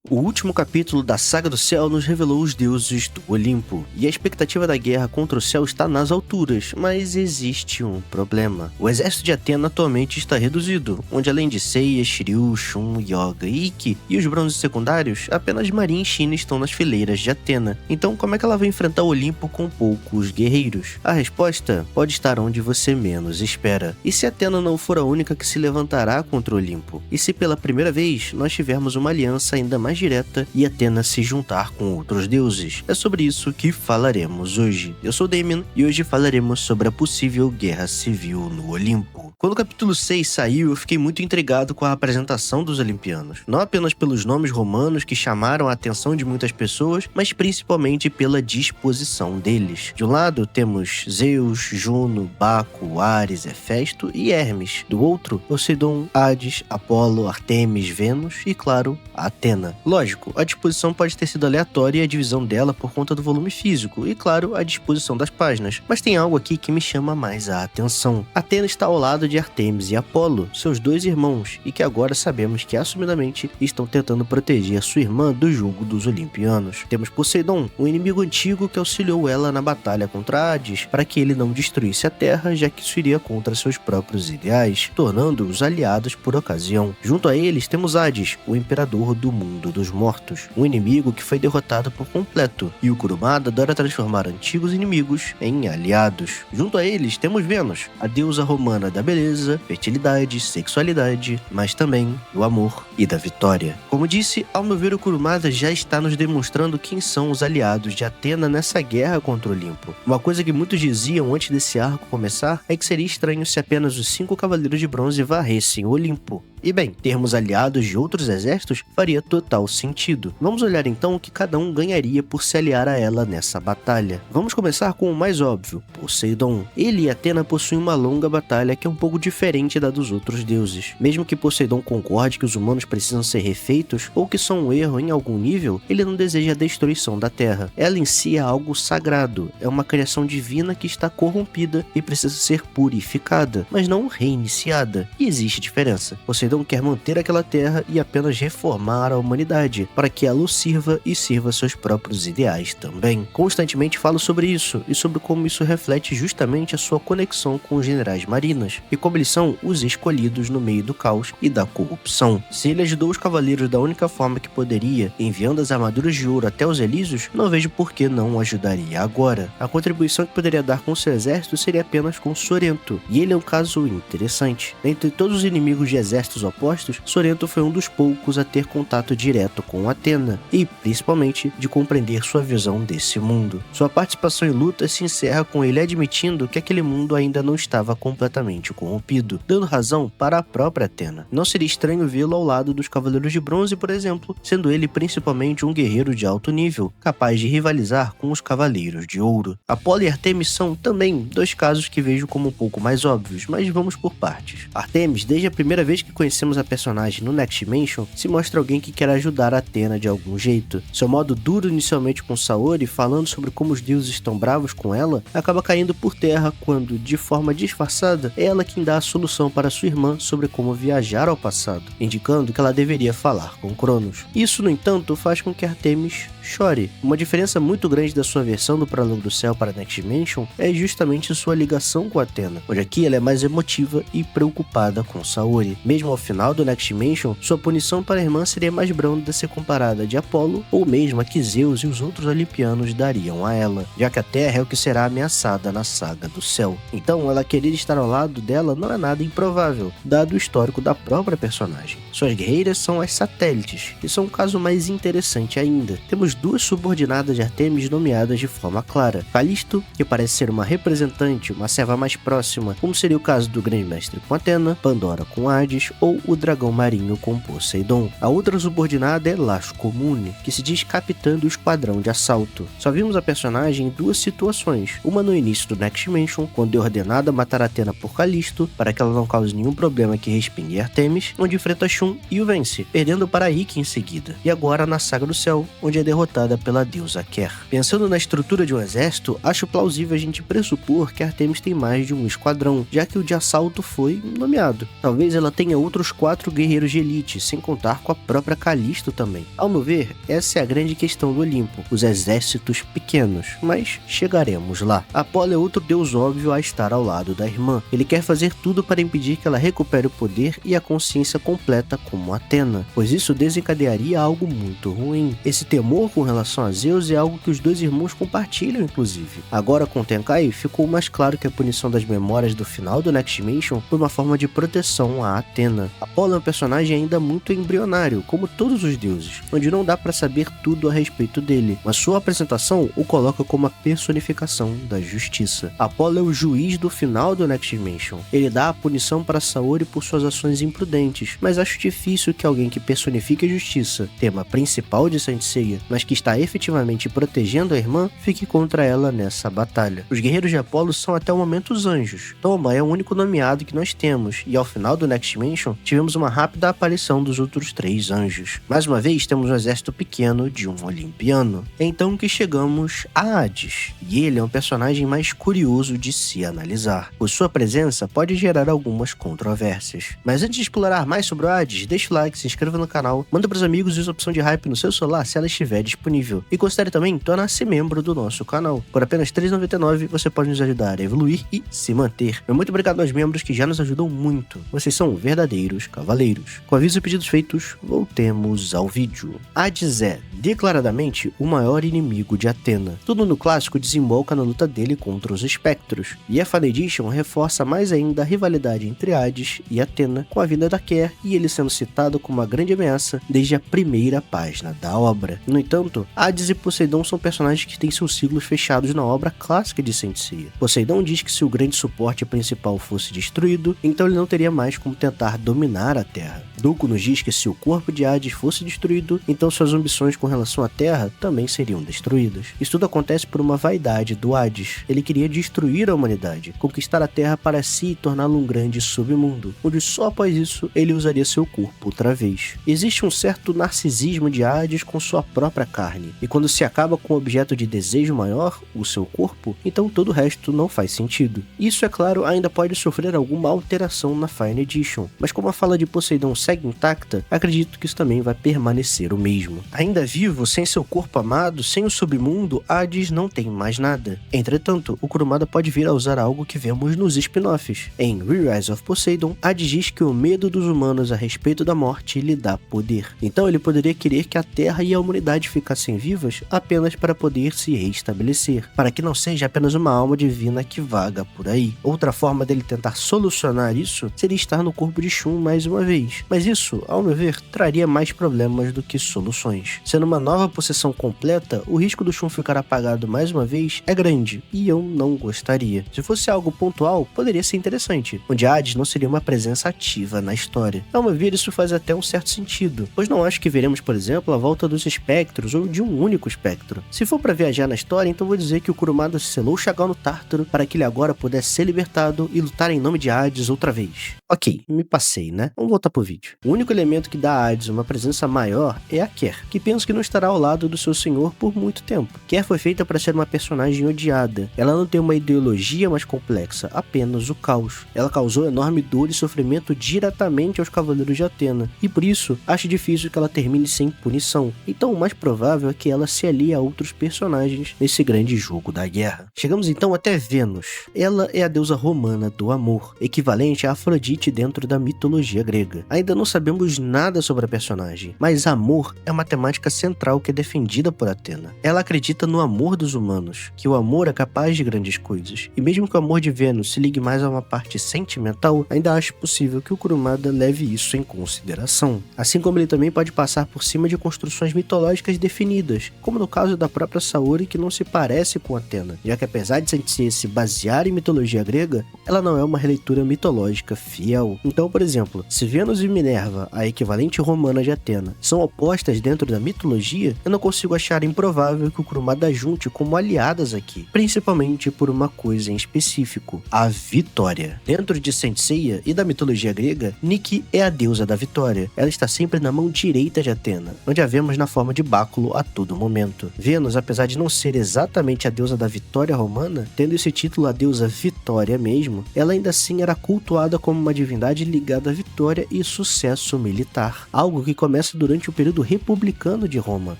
O último capítulo da Saga do Céu nos revelou os deuses do Olimpo, e a expectativa da guerra contra o céu está nas alturas, mas existe um problema. O exército de Atena atualmente está reduzido, onde além de Seiya, Shiryu, Shun, Yoga e Ikki, e os bronzes secundários, apenas Marin e China estão nas fileiras de Atena. Então como é que ela vai enfrentar o Olimpo com poucos guerreiros? A resposta pode estar onde você menos espera. E se Atena não for a única que se levantará contra o Olimpo? E se pela primeira vez nós tivermos uma aliança ainda mais direta e Atena se juntar com outros deuses? É sobre isso que falaremos hoje. Eu sou Damien e hoje falaremos sobre a possível guerra civil no Olimpo. Quando o capítulo 6 saiu, eu fiquei muito intrigado com a apresentação dos olimpianos. Não apenas pelos nomes romanos que chamaram a atenção de muitas pessoas, mas principalmente pela disposição deles. De um lado temos Zeus, Juno, Baco, Ares, Hefesto e Hermes. Do outro, Poseidon, Hades, Apolo, Artemis, Vênus e, claro, Atena. Lógico, a disposição pode ter sido aleatória e a divisão dela por conta do volume físico e, claro, a disposição das páginas. Mas tem algo aqui que me chama mais a atenção. Atena está ao lado de Artemis e Apolo, seus dois irmãos, e que agora sabemos que assumidamente estão tentando proteger a sua irmã do jugo dos olimpianos. Temos Poseidon, um inimigo antigo que auxiliou ela na batalha contra Hades para que ele não destruísse a Terra, já que isso iria contra seus próprios ideais, tornando-os aliados por ocasião. Junto a eles temos Hades, o imperador do mundo dos mortos, um inimigo que foi derrotado por completo, e o Kurumada adora transformar antigos inimigos em aliados. Junto a eles temos Vênus, a deusa romana da beleza, fertilidade, sexualidade, mas também do amor e da vitória. Como disse, ao meu ver, o Kurumada já está nos demonstrando quem são os aliados de Atena nessa guerra contra o Olimpo. Uma coisa que muitos diziam antes desse arco começar é que seria estranho se apenas os 5 Cavaleiros de Bronze varressem o Olimpo. E bem, termos aliados de outros exércitos faria total sentido. Vamos olhar então o que cada um ganharia por se aliar a ela nessa batalha. Vamos começar com o mais óbvio, Poseidon. Ele e Atena possuem uma longa batalha que é um pouco diferente da dos outros deuses. Mesmo que Poseidon concorde que os humanos precisam ser refeitos ou que são um erro em algum nível, ele não deseja a destruição da Terra. Ela em si é algo sagrado, é uma criação divina que está corrompida e precisa ser purificada, mas não reiniciada. E existe diferença. Poseidon quer manter aquela terra e apenas reformar a humanidade, para que ela o sirva e sirva seus próprios ideais também. Constantemente falo sobre isso, e sobre como isso reflete justamente a sua conexão com os generais marinas, e como eles são os escolhidos no meio do caos e da corrupção. Se ele ajudou os cavaleiros da única forma que poderia, enviando as armaduras de ouro até os Elísios, não vejo por que não o ajudaria agora. A contribuição que poderia dar com seu exército seria apenas com Sorento, e ele é um caso interessante. Entre todos os inimigos de exércitos opostos, Sorento foi um dos poucos a ter contato direto com Atena, e principalmente de compreender sua visão desse mundo. Sua participação em luta se encerra com ele admitindo que aquele mundo ainda não estava completamente corrompido, dando razão para a própria Atena. Não seria estranho vê-lo ao lado dos Cavaleiros de Bronze, por exemplo, sendo ele principalmente um guerreiro de alto nível, capaz de rivalizar com os Cavaleiros de Ouro. Apolo e Artemis são também dois casos que vejo como um pouco mais óbvios, mas vamos por partes. Artemis, desde a primeira vez que conhecemos a personagem no Next Dimension, se mostra alguém que quer ajudar a Atena de algum jeito. Seu modo duro inicialmente com Saori, falando sobre como os deuses estão bravos com ela, acaba caindo por terra quando, de forma disfarçada, é ela quem dá a solução para sua irmã sobre como viajar ao passado, indicando que ela deveria falar com Cronos. Isso, no entanto, faz com que Artemis chore. Uma diferença muito grande da sua versão do Prólogo do Céu para Next Dimension é justamente sua ligação com Atena, onde aqui ela é mais emotiva e preocupada com Saori. Mesmo ao final do Next Dimension, sua punição para a irmã seria mais branda se comparada de Apolo, ou mesmo a que Zeus e os outros olimpianos dariam a ela, já que a Terra é o que será ameaçada na Saga do Céu. Então, ela querer estar ao lado dela não é nada improvável, dado o histórico da própria personagem. Suas guerreiras são as satélites, e são um caso mais interessante ainda. Temos duas subordinadas de Artemis nomeadas de forma clara. Calisto, que parece ser uma representante, uma serva mais próxima, como seria o caso do Grande Mestre com Atena, Pandora com Hades, ou o dragão marinho com Poseidon. A outra subordinada é Lascomune, que se diz capitã do esquadrão de assalto. Só vimos a personagem em duas situações, uma no início do Next Dimension, quando é ordenada matar Atena por Calisto, para que ela não cause nenhum problema que respingue Artemis, onde enfrenta Shun e o vence, perdendo para Ikki em seguida, e agora na Saga do Céu, onde é derrotada pela deusa Ker. Pensando na estrutura de um exército, acho plausível a gente pressupor que Artemis tem mais de um esquadrão, já que o de assalto foi nomeado. Talvez ela tenha outro outros 4 guerreiros de elite, sem contar com a própria Calisto também. Ao meu ver, essa é a grande questão do Olimpo, os exércitos pequenos, mas chegaremos lá. Apolo é outro deus óbvio a estar ao lado da irmã. Ele quer fazer tudo para impedir que ela recupere o poder e a consciência completa como Athena, pois isso desencadearia algo muito ruim. Esse temor com relação a Zeus é algo que os dois irmãos compartilham, inclusive. Agora com Tenkai, ficou mais claro que a punição das memórias do final do Next Dimension foi uma forma de proteção a Athena. Apolo é um personagem ainda muito embrionário, como todos os deuses, onde não dá para saber tudo a respeito dele, mas sua apresentação o coloca como a personificação da justiça. Apolo é o juiz do final do Next Dimension. Ele dá a punição para Saori por suas ações imprudentes, mas acho difícil que alguém que personifique a justiça, tema principal de Saint Seiya, mas que está efetivamente protegendo a irmã, fique contra ela nessa batalha. Os guerreiros de Apolo são até o momento os anjos. Toma é o único nomeado que nós temos, e ao final do Next Dimension, tivemos uma rápida aparição dos outros 3 anjos. Mais uma vez, temos um exército pequeno de um olimpiano. É então que chegamos a Hades, e ele é um personagem mais curioso de se analisar, pois sua presença pode gerar algumas controvérsias. Mas antes de explorar mais sobre o Hades, deixa o like, se inscreva no canal, manda pros amigos e use a opção de hype no seu celular se ela estiver disponível. E considere também tornar-se membro do nosso canal. Por apenas R$ 3,99 você pode nos ajudar a evoluir e se manter. Muito obrigado aos membros que já nos ajudam muito. Vocês são verdadeiros cavaleiros. Com avisos e pedidos feitos, voltemos ao vídeo. Hades é, declaradamente, o maior inimigo de Athena. Tudo no clássico desemboca na luta dele contra os espectros, e a Fan Edition reforça mais ainda a rivalidade entre Hades e Athena, com a vinda da Care e ele sendo citado como uma grande ameaça desde a primeira página da obra. No entanto, Hades e Poseidon são personagens que têm seus ciclos fechados na obra clássica de Saint Seiya. Poseidon diz que se o grande suporte principal fosse destruído, então ele não teria mais como tentar dominar a Terra. Dulco nos diz que se o corpo de Hades fosse destruído, então suas ambições com relação à Terra também seriam destruídas. Isso tudo acontece por uma vaidade do Hades. Ele queria destruir a humanidade, conquistar a Terra para si e torná-lo um grande submundo, onde só após isso ele usaria seu corpo outra vez. Existe um certo narcisismo de Hades com sua própria carne, e quando se acaba com o objeto de desejo maior, o seu corpo, então todo o resto não faz sentido. Isso, é claro, ainda pode sofrer alguma alteração na Fine Edition, mas como a fala de Poseidon segue intacta, acredito que isso também vai permanecer o mesmo. Ainda vivo, sem seu corpo amado, sem o submundo, Hades não tem mais nada. Entretanto, o Kurumada pode vir a usar algo que vemos nos spin-offs. Em Re-Rise of Poseidon, Hades diz que o medo dos humanos a respeito da morte lhe dá poder. Então ele poderia querer que a Terra e a humanidade ficassem vivas apenas para poder se restabelecer, para que não seja apenas uma alma divina que vaga por aí. Outra forma dele tentar solucionar isso seria estar no corpo de Shun mais uma vez, mas isso, ao meu ver, traria mais problemas do que soluções. Sendo uma nova possessão completa, o risco do Shun ficar apagado mais uma vez é grande, e eu não gostaria. Se fosse algo pontual, poderia ser interessante, onde Hades não seria uma presença ativa na história. Ao meu ver, isso faz até um certo sentido, pois não acho que veremos, por exemplo, a volta dos espectros ou de um único espectro. Se for para viajar na história, então vou dizer que o Kurumada selou o Shagao no Tártaro para que ele agora pudesse ser libertado e lutar em nome de Hades outra vez. Ok, me passei, né? Vamos voltar pro vídeo. O único elemento que dá a Hades uma presença maior é a Care, que penso que não estará ao lado do seu senhor por muito tempo. Care foi feita para ser uma personagem odiada. Ela não tem uma ideologia mais complexa, apenas o caos. Ela causou enorme dor e sofrimento diretamente aos Cavaleiros de Athena, e por isso acho difícil que ela termine sem punição. Então o mais provável é que ela se alie a outros personagens nesse grande jogo da guerra. Chegamos então até Vênus. Ela é a deusa romana do amor, equivalente a Afrodite dentro da mitologia grega. Ainda não sabemos nada sobre a personagem, mas amor é uma temática central que é defendida por Athena. Ela acredita no amor dos humanos, que o amor é capaz de grandes coisas, e mesmo que o amor de Vênus se ligue mais a uma parte sentimental, ainda acho possível que o Kurumada leve isso em consideração. Assim como ele também pode passar por cima de construções mitológicas definidas, como no caso da própria Saori, que não se parece com Athena, já que apesar de Saint Seiya se basear em mitologia grega, ela não é uma releitura mitológica fiel. Então, por exemplo, se Vênus e Minerva Minerva, a equivalente romana de Atena, são opostas dentro da mitologia, eu não consigo achar improvável que o Kurumada junte como aliadas aqui, principalmente por uma coisa em específico, a vitória. Dentro de Saint Seiya e da mitologia grega, Nike é a deusa da vitória. Ela está sempre na mão direita de Atena, onde a vemos na forma de báculo a todo momento. Vênus, apesar de não ser exatamente a deusa da vitória romana, tendo esse título a deusa Vitória mesmo, ela ainda assim era cultuada como uma divindade ligada à vitória e sucesso militar, algo que começa durante o período republicano de Roma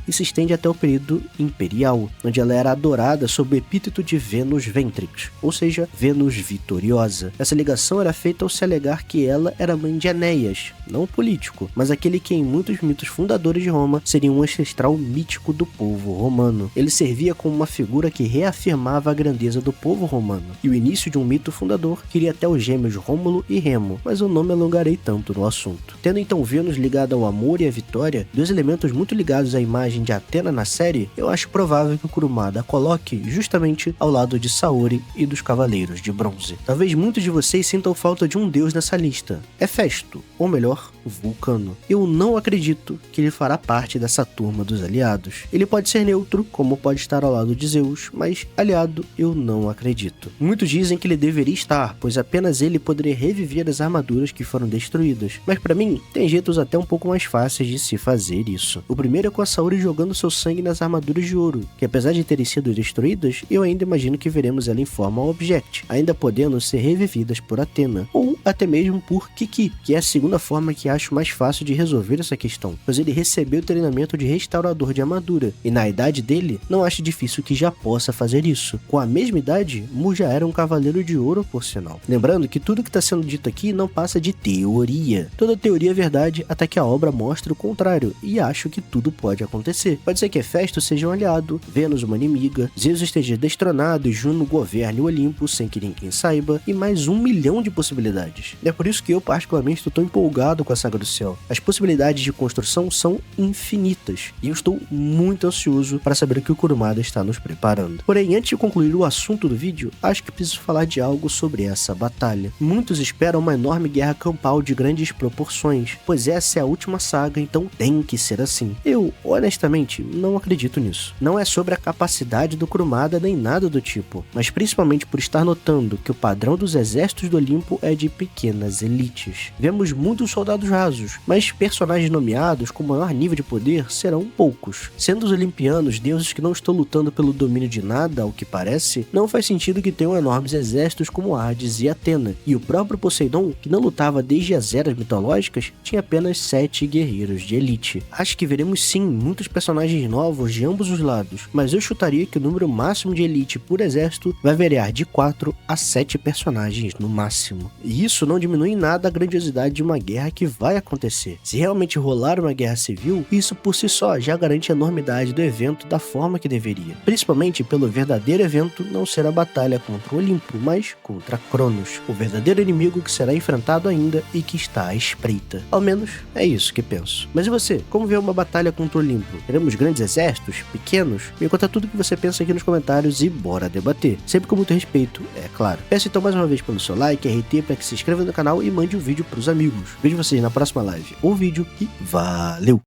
e se estende até o período imperial, onde ela era adorada sob o epíteto de Venus Ventrix, ou seja, Vênus vitoriosa. Essa ligação era feita ao se alegar que ela era mãe de Enéas, não o político, mas aquele que em muitos mitos fundadores de Roma seria um ancestral mítico do povo romano. Ele servia como uma figura que reafirmava a grandeza do povo romano, e o início de um mito fundador que iria até os gêmeos Rômulo e Remo, mas eu não me alongarei tanto no assunto. Tendo então Vênus ligada ao amor e à vitória, dois elementos muito ligados à imagem de Atena na série, eu acho provável que o Kurumada a coloque justamente ao lado de Saori e dos Cavaleiros de Bronze. Talvez muitos de vocês sintam falta de um deus nessa lista. Hefesto, ou melhor, Vulcano. Eu não acredito que ele fará parte dessa turma dos aliados. Ele pode ser neutro, como pode estar ao lado de Zeus, mas aliado eu não acredito. Muitos dizem que ele deveria estar, pois apenas ele poderia reviver as armaduras que foram destruídas. Mas pra mim, tem jeitos até um pouco mais fáceis de se fazer isso. O primeiro é com a Saori jogando seu sangue nas armaduras de ouro, que apesar de terem sido destruídas, eu ainda imagino que veremos ela em forma object, ainda podendo ser revividas por Atena, ou até mesmo por Kiki, que é a segunda forma que acho mais fácil de resolver essa questão, pois ele recebeu treinamento de restaurador de armadura, e na idade dele, não acho difícil que já possa fazer isso. Com a mesma idade, Mu já era um cavaleiro de ouro, por sinal. Lembrando que tudo que está sendo dito aqui não passa de teoria. Toda teoria é verdade até que a obra mostre o contrário, e acho que tudo pode acontecer. Pode ser que Hefesto seja um aliado, Vênus uma inimiga, Zeus esteja destronado e Juno governe o Olimpo sem que ninguém saiba, e mais 1 milhão de possibilidades. É por isso que eu particularmente estou tão empolgado com a Saga do Céu. As possibilidades de construção são infinitas, e eu estou muito ansioso para saber o que o Kurumada está nos preparando. Porém, antes de concluir o assunto do vídeo, acho que preciso falar de algo sobre essa batalha. Muitos esperam uma enorme guerra campal de grandes proporções, pois essa é a última saga, então tem que ser assim. Eu, honestamente, não acredito nisso. Não é sobre a capacidade do Kurumada nem nada do tipo, mas principalmente por estar notando que o padrão dos exércitos do Olimpo é de pequenas elites. Vemos muitos soldados rasos, mas personagens nomeados com maior nível de poder serão poucos. Sendo os olimpianos deuses que não estão lutando pelo domínio de nada, ao que parece, não faz sentido que tenham enormes exércitos como Hades e Atena, e o próprio Poseidon, que não lutava desde as eras mitológicas, tinha apenas 7 guerreiros de elite. Acho que veremos sim muitos personagens novos de ambos os lados, mas eu chutaria que o número máximo de elite por exército vai variar de 4 a 7 personagens no máximo. E isso não diminui em nada a grandiosidade de uma guerra que vai acontecer. Se realmente rolar uma guerra civil, isso por si só já garante a enormidade do evento da forma que deveria. Principalmente pelo verdadeiro evento não ser a batalha contra o Olimpo, mas contra Cronos, o verdadeiro inimigo que será enfrentado ainda e que está à espreita. Ao menos é isso que penso. Mas e você? Como vê uma batalha contra o Olimpo? Teremos grandes exércitos? Pequenos? Me conta tudo o que você pensa aqui nos comentários e bora debater. Sempre com muito respeito, é claro. Peço então mais uma vez pelo seu like, RT, para que se inscreva no canal e mande o vídeo para os amigos. Vejo vocês na próxima live ou vídeo e valeu!